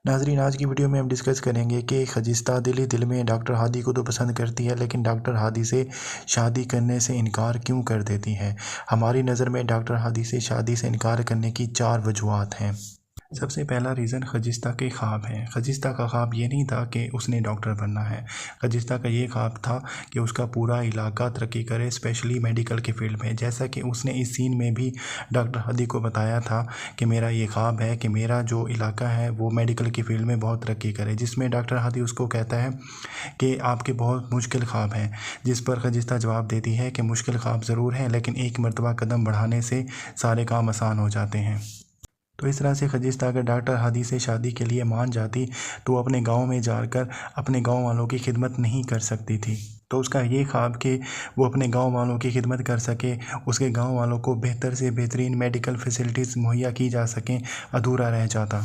ناظرین، آج کی ویڈیو میں ہم ڈسکس کریں گے کہ خجستہ دل میں ڈاکٹر ہادی کو تو پسند کرتی ہے، لیکن ڈاکٹر ہادی سے شادی کرنے سے انکار کیوں کر دیتی ہے۔ ہماری نظر میں ڈاکٹر ہادی سے شادی سے انکار کرنے کی 4 وجوہات ہیں۔ سب سے پہلا ریزن خجستہ کے خواب ہے۔ خجستہ کا خواب یہ نہیں تھا کہ اس نے ڈاکٹر بننا ہے۔ خجستہ کا یہ خواب تھا کہ اس کا پورا علاقہ ترقی کرے، اسپیشلی میڈیکل کے فیلڈ میں، جیسا کہ اس نے اس سین میں بھی ڈاکٹر ہادی کو بتایا تھا کہ میرا یہ خواب ہے کہ میرا جو علاقہ ہے وہ میڈیکل کے فیلڈ میں بہت ترقی کرے، جس میں ڈاکٹر ہادی اس کو کہتا ہے کہ آپ کے بہت مشکل خواب ہیں، جس پر خجستہ جواب دیتی ہے کہ مشکل خواب ضرور ہیں، لیکن ایک مرتبہ قدم بڑھانے سے سارے کام آسان ہو جاتے ہیں۔ تو اس طرح سے خجستہ اگر ڈاکٹر ہادی سے شادی کے لیے مان جاتی تو وہ اپنے گاؤں میں جا کر اپنے گاؤں والوں کی خدمت نہیں کر سکتی تھی۔ تو اس کا یہ خواب کہ وہ اپنے گاؤں والوں کی خدمت کر سکے، اس کے گاؤں والوں کو بہتر سے بہترین میڈیکل فیسلٹیز مہیا کی جا سکیں، ادھورا رہ جاتا۔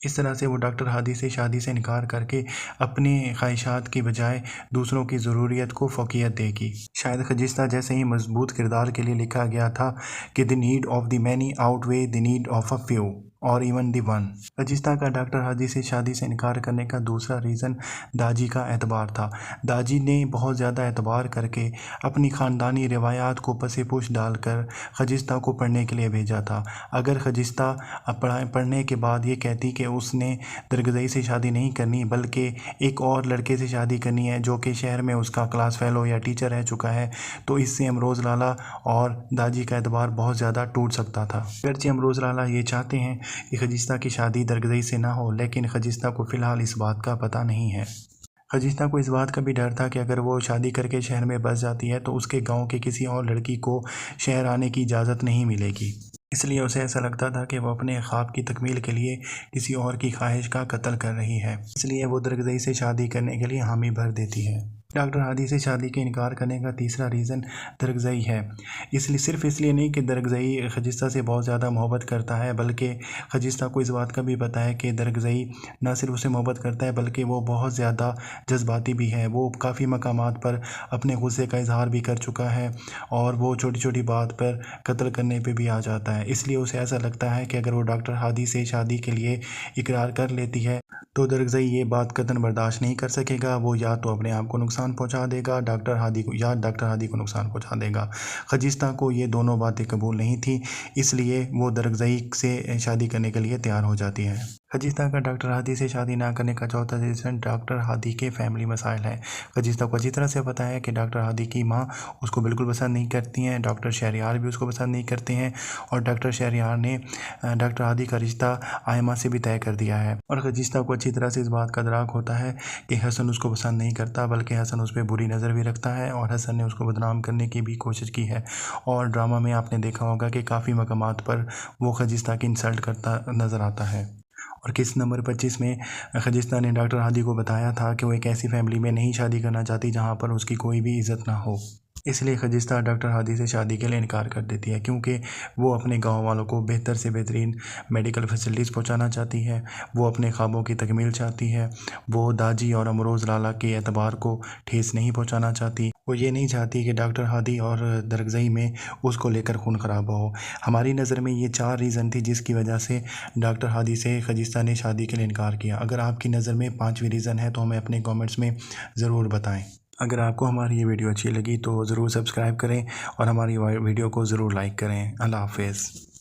اس طرح سے وہ ڈاکٹر ہادی سے شادی سے انکار کر کے اپنے خواہشات کی بجائے دوسروں کی ضروریت کو فوقیت دے گی۔ شاید خجستہ جیسے ہی مضبوط کردار کے لیے لکھا گیا تھا کہ "دی need of the many out way the need of a few اور ایون دی ون"۔ خجستہ کا ڈاکٹر ہادی سے شادی سے انکار کرنے کا دوسرا ریزن داجی کا اعتبار تھا۔ داجی نے بہت زیادہ اعتبار کر کے اپنی خاندانی روایات کو پس پوش ڈال کر خجستہ کو پڑھنے کے لیے بھیجا تھا۔ اگر خجستہ پڑھنے کے بعد یہ کہتی کہ اس نے درگزئی سے شادی نہیں کرنی بلکہ ایک اور لڑکے سے شادی کرنی ہے جو کہ شہر میں اس کا کلاس فیلو یا ٹیچر رہ چکا ہے، تو اس سے امروز لالہ اور داجی کا اعتبار بہت زیادہ ٹوٹ سکتا تھا۔ اگرچہ امروز لالہ یہ چاہتے ہیں کہ خجستہ کی شادی درگزئی سے نہ ہو، لیکن خجستہ کو فی الحال اس بات کا پتہ نہیں ہے۔ خجستہ کو اس بات کا بھی ڈر تھا کہ اگر وہ شادی کر کے شہر میں بس جاتی ہے تو اس کے گاؤں کے کسی اور لڑکی کو شہر آنے کی اجازت نہیں ملے گی۔ اس لیے اسے ایسا لگتا تھا کہ وہ اپنے خواب کی تکمیل کے لیے کسی اور کی خواہش کا قتل کر رہی ہے، اس لیے وہ درگزئی سے شادی کرنے کے لیے حامی بھر دیتی ہے۔ ڈاکٹر ہادی سے شادی کے انکار کرنے کا تیسرا ریزن درگزئی ہے۔ صرف اس لیے نہیں کہ درگزئی خجستہ سے بہت زیادہ محبت کرتا ہے، بلکہ خجستہ کو اس بات کا بھی پتہ ہے کہ درگزئی نہ صرف اسے محبت کرتا ہے بلکہ وہ بہت زیادہ جذباتی بھی ہے۔ وہ کافی مقامات پر اپنے غصے کا اظہار بھی کر چکا ہے اور وہ چھوٹی چھوٹی بات پر قتل کرنے پہ بھی آ جاتا ہے۔ اس لیے اسے ایسا لگتا ہے کہ اگر وہ ڈاکٹر ہادی سے شادی کے لیے اقرار کر لیتی ہے تو درگزئی یہ بات قطعاً برداشت نہیں کر سکے گا۔ وہ یا تو اپنے آپ کو نقصان پہنچا دے گا ڈاکٹر ہادی کو نقصان پہنچا دے گا۔ خجستہ کو یہ دونوں باتیں قبول نہیں تھیں، اس لیے وہ درگزئی سے شادی کرنے کے لیے تیار ہو جاتی ہے۔ خجستہ کا ڈاکٹر ہادی سے شادی نہ کرنے کا چوتھا ریزن ڈاکٹر ہادی کے فیملی مسائل ہیں۔ خجستہ کو اچھی طرح سے پتہ ہے کہ ڈاکٹر ہادی کی ماں اس کو بالکل پسند نہیں کرتی ہیں، ڈاکٹر شہریار بھی اس کو پسند نہیں کرتے ہیں، اور ڈاکٹر شہریار نے ڈاکٹر ہادی کا رشتہ آئمہ سے بھی طے کر دیا ہے۔ اور خجستہ کو اچھی طرح سے اس بات کا ادراک ہوتا ہے کہ حسن اس کو پسند نہیں کرتا، بلکہ حسن اس پہ بری نظر بھی رکھتا ہے، اور حسن نے اس کو بدنام کرنے کی بھی کوشش کی ہے۔ اور ڈرامہ میں آپ نے دیکھا ہوگا کہ کافی مقامات پر وہ خجستہ کی انسلٹ کرتا نظر آتا ہے۔ اور قسط نمبر 25 میں خجستہ نے ڈاکٹر ہادی کو بتایا تھا کہ وہ ایک ایسی فیملی میں نہیں شادی کرنا چاہتی جہاں پر اس کی کوئی بھی عزت نہ ہو۔ اس لیے خجستہ ڈاکٹر ہادی سے شادی کے لیے انکار کر دیتی ہے، کیونکہ وہ اپنے گاؤں والوں کو بہتر سے بہترین میڈیکل فیسلٹیز پہنچانا چاہتی ہے، وہ اپنے خوابوں کی تکمیل چاہتی ہے، وہ داجی اور امروز لالہ کے اعتبار کو ٹھیس نہیں پہنچانا چاہتی، وہ یہ نہیں چاہتی کہ ڈاکٹر ہادی اور درگزئی میں اس کو لے کر خون خرابہ ہو۔ ہماری نظر میں یہ 4 ریزن تھی جس کی وجہ سے ڈاکٹر ہادی سے خجستہ نے شادی کے لیے انکار کیا۔ اگر آپ کی نظر میں 5ویں ریزن ہے تو ہمیں اپنے کامنٹس میں ضرور بتائیں۔ اگر آپ کو ہماری یہ ویڈیو اچھی لگی تو ضرور سبسکرائب کریں اور ہماری ویڈیو کو ضرور لائک کریں۔ اللہ حافظ۔